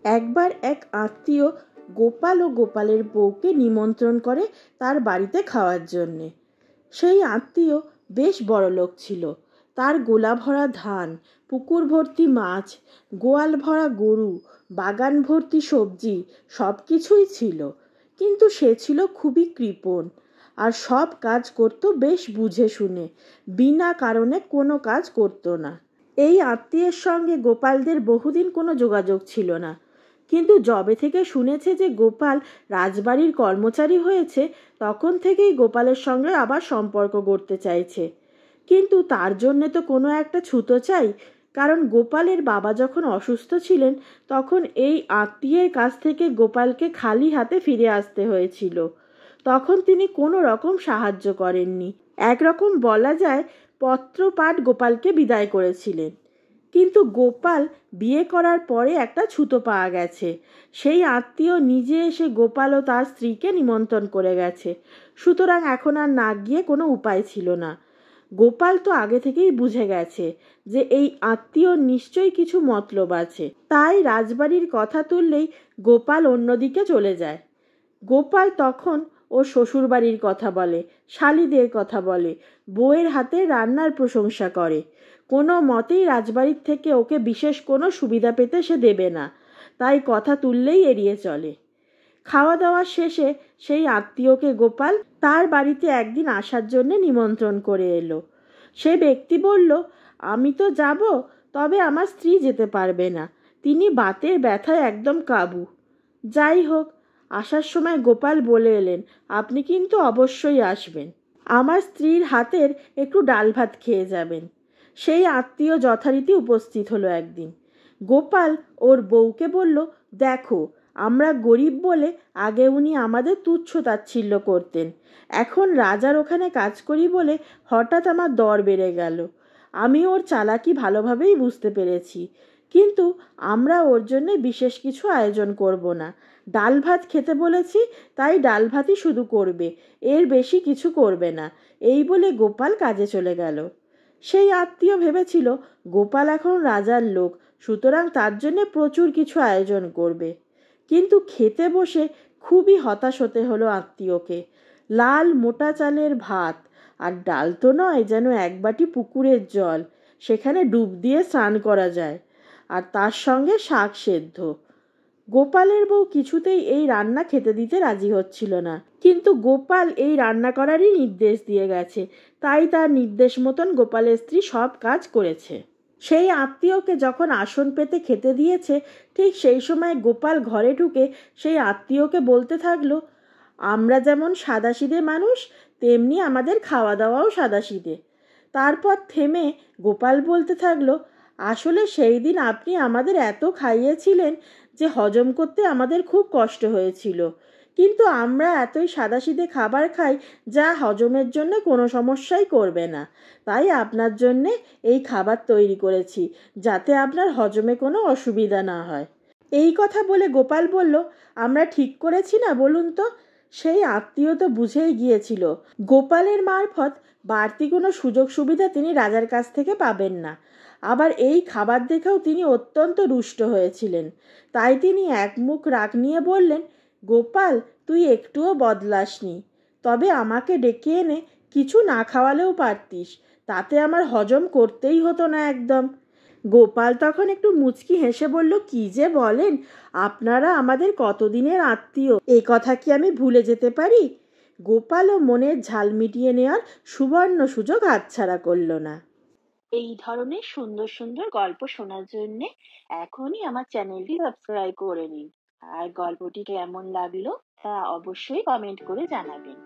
একবার এক আত্মীয় গোপাল ও গোপালের বউকে নিমন্ত্রণ করে তার বাড়িতে খাওয়ার জন্যে। সেই আত্মীয় বেশ বড়লোক ছিল। তার গোলা ভরা ধান, পুকুর ভর্তি মাছ, গোয়াল ভরা গরু, বাগান ভর্তি সবজি, সব কিছুই ছিল। কিন্তু সে ছিল খুবই কৃপণ, আর সব কাজ করত বেশ বুঝে শুনে, বিনা কারণে কোনো কাজ করত না। এই আত্মীয়ের সঙ্গে গোপালদের বহুদিন কোনো যোগাযোগ ছিল না, কিন্তু যবে থেকে শুনেছে যে গোপাল রাজবাড়ির কর্মচারী হয়েছে, তখন থেকেই গোপালের সঙ্গে আবার সম্পর্ক গড়তে চাইছে। কিন্তু তার জন্যে তো কোনো একটা ছুতো চাই, কারণ গোপালের বাবা যখন অসুস্থ ছিলেন, তখন এই আত্মীয়ের কাছ থেকে গোপালকে খালি হাতে ফিরে আসতে হয়েছিল। তখন তিনি কোনো রকম সাহায্য করেননি। একরকম বলা যায় পত্রপাঠ গোপালকে বিদায় করেছিলেন। কিন্তু গোপাল বিয়ে করার পরে একটা ছুতো পাওয়া গেছে। সেই আত্মীয় নিজে এসে গোপাল ও তার স্ত্রীকে নিমন্ত্রণ করে গেছে। সুতরাং এখন আর না গিয়ে কোনো উপায় ছিল না। গোপাল তো আগে থেকেই বুঝে গেছে যে এই আত্মীয় নিশ্চয়ই কিছু মতলব আছে, তাই রাজবাড়ির কথা তুললেই গোপাল অন্যদিকে চলে যায়। গোপাল তখন ওর শ্বশুরবাড়ির কথা বলে, শালীদের কথা বলে, বউয়ের হাতে রান্নার প্রশংসা করে। কোনো মতেই রাজবাড়ির থেকে ওকে বিশেষ কোনো সুবিধা পেতে সে দেবে না, তাই কথা তুললেই এড়িয়ে চলে। খাওয়া দাওয়া শেষে সেই আত্মীয়কে গোপাল তার বাড়িতে একদিন আসার জন্য নিমন্ত্রণ করে এলো। সে ব্যক্তি বলল, আমি তো যাব, তবে আমার স্ত্রী যেতে পারবে না, তিনি বাতের ব্যথায় একদম কাবু। যাই হোক, আসার সময় গোপাল বলে এলেন, আপনি কিন্তু অবশ্যই আসবেন, আমার স্ত্রীর হাতের একটু ডাল ভাত খেয়ে যাবেন। সেই আত্মীয় যথারীতি উপস্থিত হলো একদিন। গোপাল ওর বউকে বলল, দেখো, আমরা গরিব বলে আগে উনি আমাদের তুচ্ছ তাচ্ছিল্য করতেন, এখন রাজার ওখানে কাজ করি বলে হঠাৎ আমার দর বেড়ে গেল। আমি ওর চালাকি ভালোভাবেই বুঝতে পেরেছি, কিন্তু আমরা ওর জন্য বিশেষ কিছু আয়োজন করব না। ডাল ভাত খেতে বলেছি, তাই ডাল ভাতই শুধু করবে, এর বেশি কিছু করবে না। এই বলে গোপাল কাজে চলে গেল। সেই আত্মীয় ভেবেছিল গোপাল এখন রাজার লোক, সুতরাং তার জন্য প্রচুর কিছু আয়োজন করবে। কিন্তু খেতে বসে খুবই হতাশ হতে হলো আত্মীয়কে। লাল মোটা চালের ভাত, আর ডাল তো নয়, যেন এক বাটি পুকুরের জল, সেখানে ডুব দিয়ে স্নান করা যায়, আর তার সঙ্গে শাক সেদ্ধ। গোপালের বউ কিছুতেই এই রান্না খেতে দিতে রাজি হচ্ছিল না, কিন্তু গোপাল এই রান্না করারই নির্দেশ দিয়ে গেছে, তাই তার নির্দেশ মতন গোপালের স্ত্রী সব কাজ করেছে। সেই আত্মীয়কে যখন আসন পেতে খেতে দিয়েছে, ঠিক সেই সময় গোপাল ঘরে ঢুকে সেই আত্মীয়কে বলতে থাকলো, আমরা যেমন সাদাসিধে মানুষ, তেমনি আমাদের খাওয়া দাওয়াও সাদাসিধে। তারপর থেমে গোপাল বলতে থাকলো, আসলে সেই দিন আপনি আমাদের এত খাইয়েছিলেন যে হজম করতে আমাদের খুব কষ্ট হয়েছিল, কিন্তু আমরা এতই সাদাসিধে খাবার খাই যা হজমের জন্য কোনো সমস্যাই করবে না, তাই আপনার জন্যে এই খাবার তৈরি করেছি, যাতে আপনার হজমে কোনো অসুবিধা না হয়। এই কথা বলে গোপাল বলল, আমরা ঠিক করেছি না বলুন তো? সেই আত্মীয় তো বুঝেই গিয়েছিল গোপালের মারফত বাড়তি কোনো সুযোগ সুবিধা তিনি রাজার কাছ থেকে পাবেন না। আবার এই খাবার দেখেও তিনি অত্যন্ত রুষ্ট হয়েছিলেন, তাই তিনি এক মুখ রাগ নিয়ে বললেন, গোপাল, তুই একটুও বদলাসনি, তবে আমাকে ডেকে এনে কিছু না খাওয়ালেও পারতিস, তাতে আমার হজম করতেই হতো না একদম। গোপাল তখন একটু মুচকি হেসে বলল, কি যে বলেন, আপনারা আমাদের কতদিনের আত্মীয়, এ কথা কি আমি ভুলে যেতে পারি? গোপালও মনের ঝাল মিটিয়ে নেওয়ার সুবর্ণ সুযোগ হাতছাড়া করল না। এই ধরনের সুন্দর সুন্দর গল্প শোনার জন্য এখনই আমার চ্যানেলটি সাবস্ক্রাইব করে নিন, আর গল্পটি কেমন লাগলো তা অবশ্যই কমেন্ট করে জানাবেন।